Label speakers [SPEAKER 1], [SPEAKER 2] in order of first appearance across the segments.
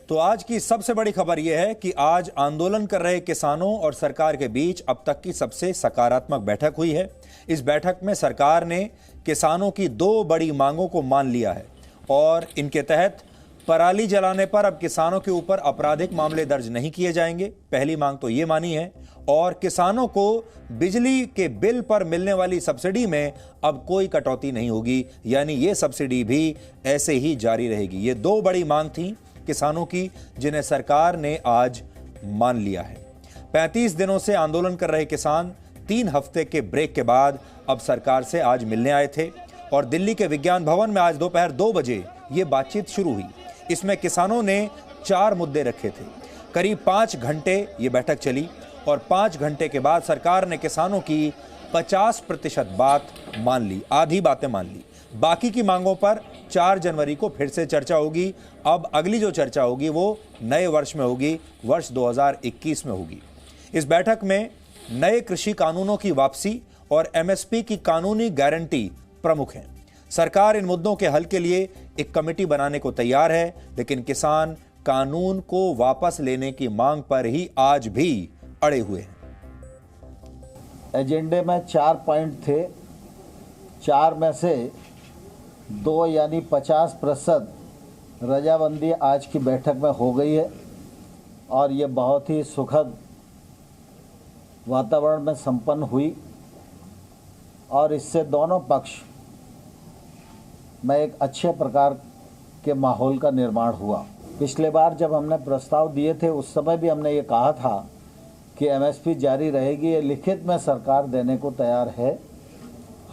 [SPEAKER 1] तो आज की सबसे बड़ी खबर यह है कि आज आंदोलन कर रहे किसानों और सरकार के बीच अब तक की सबसे सकारात्मक बैठक हुई है। इस बैठक में सरकार ने किसानों की दो बड़ी मांगों को मान लिया है और इनके तहत पराली जलाने पर अब किसानों के ऊपर आपराधिक मामले दर्ज नहीं किए जाएंगे। पहली मांग तो ये मानी है। और किसानों को बिजली के बिल पर मिलने वाली सब्सिडी में अब कोई कटौती नहीं होगी, यानी ये सब्सिडी भी ऐसे ही जारी रहेगी। ये दो बड़ी मांग थी किसानों की, जिन्हें सरकार ने आज मान लिया है। 35 दिनों से आंदोलन कर रहे किसान 3 हफ्ते के ब्रेक के बाद अब सरकार से आज मिलने आए थे और दिल्ली के विज्ञान भवन में आज दोपहर 2 बजे ये बातचीत शुरू हुई। इसमें किसानों ने 4 मुद्दे रखे थे। करीब 5 घंटे ये बैठक चली और 5 घंटे के बाद सरकार ने किसानों की 50% बात मान ली, आधी बातें मान ली। बाकी की मांगों पर 4 जनवरी को फिर से चर्चा होगी। अब अगली जो चर्चा होगी वो नए वर्ष में होगी, वर्ष 2021 में होगी। इस बैठक में नए कृषि कानूनों की वापसी और एमएसपी की कानूनी गारंटी प्रमुख हैं। सरकार इन मुद्दों के हल के लिए एक कमेटी बनाने को तैयार है, लेकिन किसान कानून को वापस लेने की मांग पर ही आज भी अड़े हुए हैं।
[SPEAKER 2] एजेंडे में 4 पॉइंट थे। 4 में से 2 यानी 50% रजाबंदी आज की बैठक में हो गई है और ये बहुत ही सुखद वातावरण में संपन्न हुई और इससे दोनों पक्ष में एक अच्छे प्रकार के माहौल का निर्माण हुआ। पिछले बार जब हमने प्रस्ताव दिए थे उस समय भी हमने ये कहा था कि एमएसपी जारी रहेगी, ये लिखित में सरकार देने को तैयार है।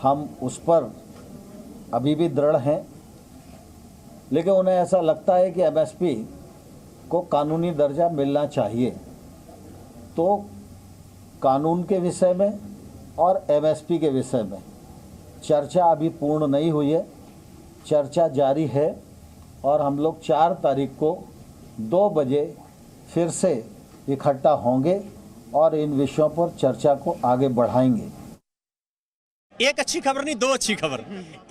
[SPEAKER 2] हम उस पर अभी भी दृढ़ हैं, लेकिन उन्हें ऐसा लगता है कि एमएसपी को कानूनी दर्जा मिलना चाहिए। तो कानून के विषय में और एमएसपी के विषय में चर्चा अभी पूर्ण नहीं हुई है, चर्चा जारी है और हम लोग 4 तारीख को 2 बजे फिर से इकट्ठा होंगे और इन विषयों पर चर्चा को आगे बढ़ाएंगे।
[SPEAKER 3] एक अच्छी खबर नहीं, 2 अच्छी खबर।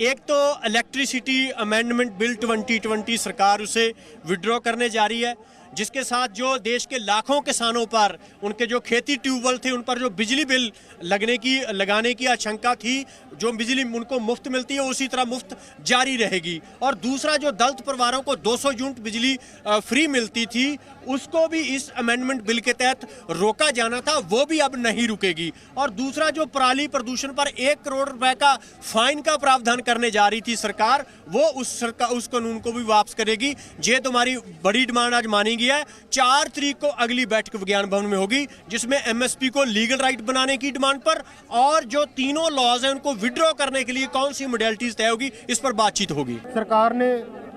[SPEAKER 3] एक तो इलेक्ट्रिसिटी अमेंडमेंट बिल 2020 सरकार उसे विड्रॉ करने जा रही है, जिसके साथ जो देश के लाखों किसानों पर उनके जो खेती ट्यूबवेल थे उन पर जो बिजली बिल लगाने की आशंका थी, जो बिजली उनको मुफ्त मिलती है उसी तरह मुफ्त जारी रहेगी। और दूसरा, जो दलित परिवारों को 200 यूनिट बिजली फ्री मिलती थी उसको भी इस अमेंडमेंट बिल के तहत रोका जाना था, वो भी अब नहीं रुकेगी। और दूसरा, जो पराली प्रदूषण पर 1 करोड़ रुपए का फाइन का प्रावधान करने जा रही थी सरकार, वो उस कानून को भी वापस करेगी। ये तुम्हारी बड़ी डिमांड आज मानी गई है। 4 तारीख को अगली बैठक विज्ञान भवन में होगी, जिसमें एमएसपी को लीगल राइट बनाने की डिमांड पर और जो तीनों लॉज हैं उनको विड्रॉ करने के लिए कौन सी मॉडलिटीज तय होगी, इस पर बातचीत होगी।
[SPEAKER 4] सरकार ने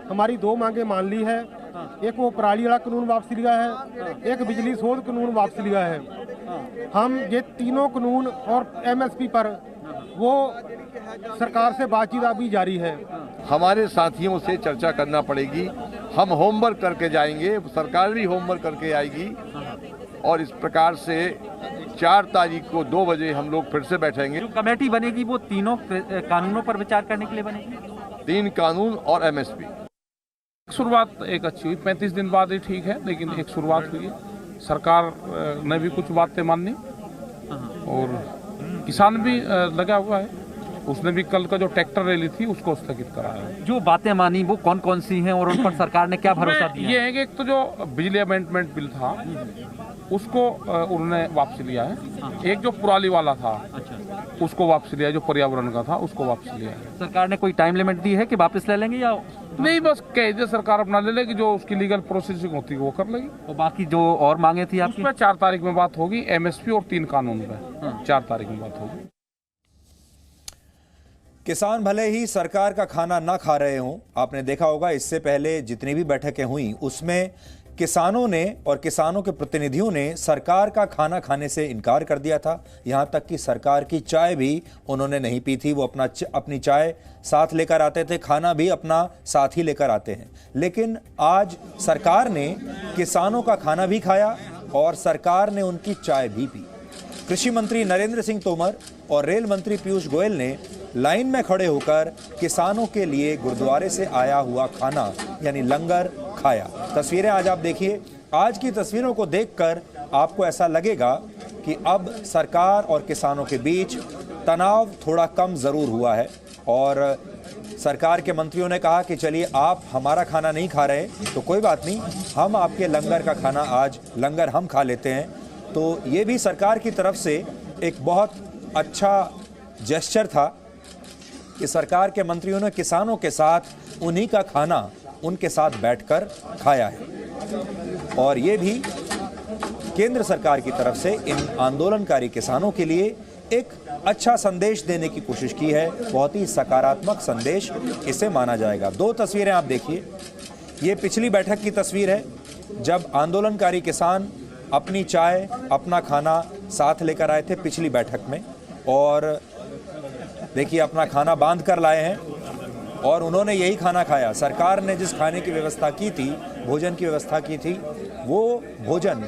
[SPEAKER 4] हमारी 2 मांगे मान ली है। एक वो पराली वाला कानून वापस लिया है, एक बिजली शोध कानून वापस लिया है। हम ये तीनों कानून और एमएसपी पर वो सरकार से बातचीत अभी जारी है।
[SPEAKER 5] हमारे साथियों से चर्चा करना पड़ेगी। हम होमवर्क करके जाएंगे, सरकार भी होमवर्क करके आएगी और इस प्रकार से 4 तारीख को 2 बजे हम लोग फिर से बैठेंगे।
[SPEAKER 6] जो कमेटी बनेगी वो तीनों कानूनों पर विचार करने के लिए बनेगी।
[SPEAKER 5] 3 कानून और एमएसपी।
[SPEAKER 7] शुरुआत एक अच्छी हुई, 35 दिन बाद ही ठीक है, लेकिन एक शुरुआत हुई है। सरकार ने भी कुछ बातें मानी और किसान भी लगा हुआ है। उसने भी कल का जो ट्रैक्टर रैली थी उसको स्थगित कराया।
[SPEAKER 6] जो बातें मानी वो कौन कौन सी हैं और उन पर सरकार ने क्या भरोसा दिया?
[SPEAKER 7] ये है कि एक तो जो बिजली अमेंडमेंट बिल था उसको उन्होंने वापस लिया है। एक जो पुराली वाला था उसको वापस लिया, जो पर्यावरण का था उसको वापस लिया है।
[SPEAKER 6] सरकार ने कोई टाइम लिमिट दी है कि वापस ले लेंगे या
[SPEAKER 7] नहीं? बस कह दे सरकार अपना ले लेगी, जो उसकी लीगल प्रोसेसिंग होती है वो कर लेगी।
[SPEAKER 6] और बाकी जो और मांगे थी आपकी,
[SPEAKER 7] उसमें 4 तारीख में बात होगी। एमएसपी और 3 कानून पे 4 तारीख में बात होगी।
[SPEAKER 1] किसान भले ही सरकार का खाना ना खा रहे हों, आपने देखा होगा इससे पहले जितनी भी बैठकें हुई उसमें किसानों ने और किसानों के प्रतिनिधियों ने सरकार का खाना खाने से इनकार कर दिया था। यहां तक कि सरकार की चाय भी उन्होंने नहीं पी थी। वो अपनी चाय साथ लेकर आते थे, खाना भी अपना साथ ही लेकर आते हैं। लेकिन आज सरकार ने किसानों का खाना भी खाया और सरकार ने उनकी चाय भी पी। कृषि मंत्री नरेंद्र सिंह तोमर और रेल मंत्री पीयूष गोयल ने लाइन में खड़े होकर किसानों के लिए गुरुद्वारे से आया हुआ खाना यानी लंगर खाया। तस्वीरें आज आप देखिए। आज की तस्वीरों को देखकर आपको ऐसा लगेगा कि अब सरकार और किसानों के बीच तनाव थोड़ा कम ज़रूर हुआ है और सरकार के मंत्रियों ने कहा कि चलिए आप हमारा खाना नहीं खा रहे तो कोई बात नहीं, हम आपके लंगर का खाना आज लंगर हम खा लेते हैं। तो ये भी सरकार की तरफ से एक बहुत अच्छा जेस्चर था कि सरकार के मंत्रियों ने किसानों के साथ उन्हीं का खाना उनके साथ बैठकर खाया है। और ये भी केंद्र सरकार की तरफ से इन आंदोलनकारी किसानों के लिए एक अच्छा संदेश देने की कोशिश की है। बहुत ही सकारात्मक संदेश इसे माना जाएगा। दो तस्वीरें आप देखिए। ये पिछली बैठक की तस्वीर है जब आंदोलनकारी किसान अपनी चाय अपना खाना साथ लेकर आए थे पिछली बैठक में, और देखिए अपना खाना बांध कर लाए हैं और उन्होंने यही खाना खाया। सरकार ने जिस खाने की व्यवस्था की थी, भोजन की व्यवस्था की थी, वो भोजन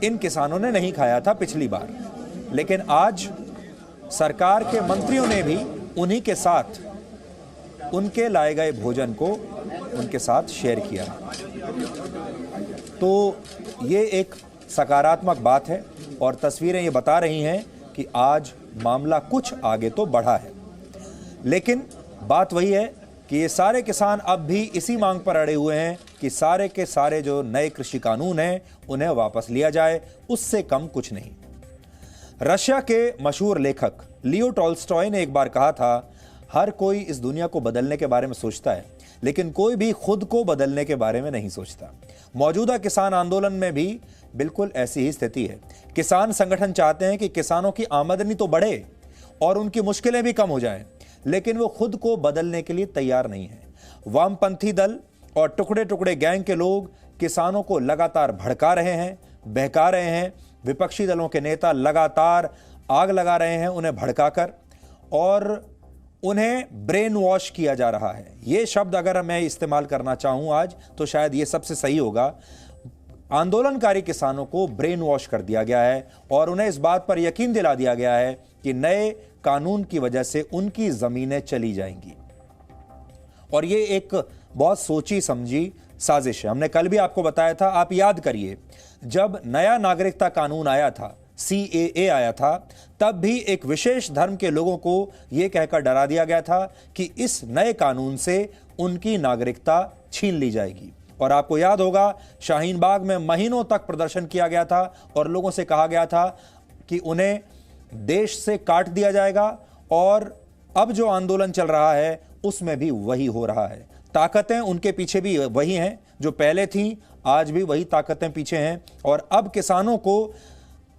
[SPEAKER 1] इन किसानों ने नहीं खाया था पिछली बार, लेकिन आज सरकार के मंत्रियों ने भी उन्हीं के साथ उनके लाए गए भोजन को उनके साथ शेयर किया। तो ये एक सकारात्मक बात है और तस्वीरें ये बता रही हैं कि आज मामला कुछ आगे तो बढ़ा है। लेकिन बात वही है कि ये सारे किसान अब भी इसी मांग पर अड़े हुए हैं कि सारे के सारे जो नए कृषि कानून हैं उन्हें वापस लिया जाए, उससे कम कुछ नहीं। रशिया के मशहूर लेखक लियो टॉल्स्टॉय ने एक बार कहा था, हर कोई इस दुनिया को बदलने के बारे में सोचता है लेकिन कोई भी खुद को बदलने के बारे में नहीं सोचता। मौजूदा किसान आंदोलन में भी बिल्कुल ऐसी ही स्थिति है। किसान संगठन चाहते हैं कि किसानों की आमदनी तो बढ़े और उनकी मुश्किलें भी कम हो जाएं, लेकिन वो खुद को बदलने के लिए तैयार नहीं है। वामपंथी दल और टुकड़े टुकड़े गैंग के लोग किसानों को लगातार भड़का रहे हैं, बहका रहे हैं। विपक्षी दलों के नेता लगातार आग लगा रहे हैं उन्हें भड़काकर, और उन्हें ब्रेन वॉश किया जा रहा है। ये शब्द अगर मैं इस्तेमाल करना चाहूं आज तो शायद ये सबसे सही होगा। आंदोलनकारी किसानों को ब्रेन वॉश कर दिया गया है और उन्हें इस बात पर यकीन दिला दिया गया है कि नए कानून की वजह से उनकी जमीनें चली जाएंगी। और ये एक बहुत सोची समझी साजिश है। हमने कल भी आपको बताया था, आप याद करिए, जब नया नागरिकता कानून आया था, CAA आया था, तब भी एक विशेष धर्म के लोगों को यह कहकर डरा दिया गया था कि इस नए कानून से उनकी नागरिकता छीन ली जाएगी। और आपको याद होगा, शाहीन बाग में महीनों तक प्रदर्शन किया गया था और लोगों से कहा गया था कि उन्हें देश से काट दिया जाएगा। और अब जो आंदोलन चल रहा है उसमें भी वही हो रहा है। ताकतें उनके पीछे भी वही हैं जो पहले थी, आज भी वही ताकतें पीछे हैं। और अब किसानों को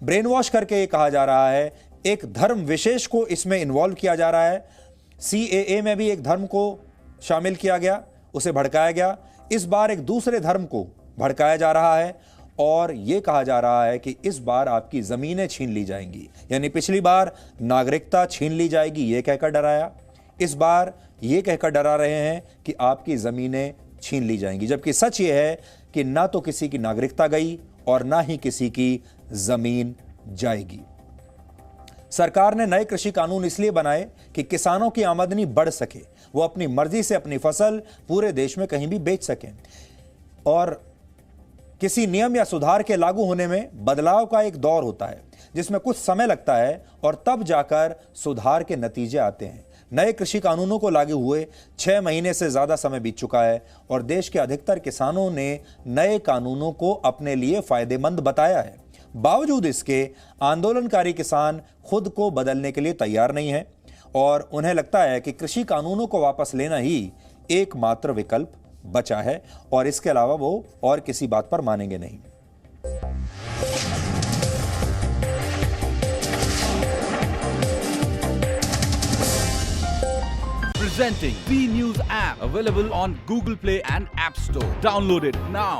[SPEAKER 1] ब्रेन वॉश करके ये कहा जा रहा है, एक धर्म विशेष को इसमें इन्वॉल्व किया जा रहा है। CAA में भी एक धर्म को शामिल किया गया, उसे भड़काया गया। इस बार एक दूसरे धर्म को भड़काया जा रहा है और यह कहा जा रहा है कि इस बार आपकी जमीनें छीन ली जाएंगी। यानी पिछली बार नागरिकता छीन ली जाएगी ये कहकर डराया, इस बार ये कहकर डरा रहे हैं कि आपकी जमीनें छीन ली जाएंगी। जबकि सच ये है कि ना तो किसी की नागरिकता गई और ना ही किसी की जमीन जाएगी। सरकार ने नए कृषि कानून इसलिए बनाए कि किसानों की आमदनी बढ़ सके, वो अपनी मर्जी से अपनी फसल पूरे देश में कहीं भी बेच सकें। और किसी नियम या सुधार के लागू होने में बदलाव का एक दौर होता है जिसमें कुछ समय लगता है और तब जाकर सुधार के नतीजे आते हैं। नए कृषि कानूनों को लागू हुए 6 महीने से ज्यादा समय बीत चुका है और देश के अधिकतर किसानों ने नए कानूनों को अपने लिए फायदेमंद बताया है। बावजूद इसके आंदोलनकारी किसान खुद को बदलने के लिए तैयार नहीं है और उन्हें लगता है कि कृषि कानूनों को वापस लेना ही एकमात्र विकल्प बचा है और इसके अलावा वो और किसी बात पर मानेंगे नहीं।
[SPEAKER 8] Presenting B News app, available on Google Play and App Store. Download it now.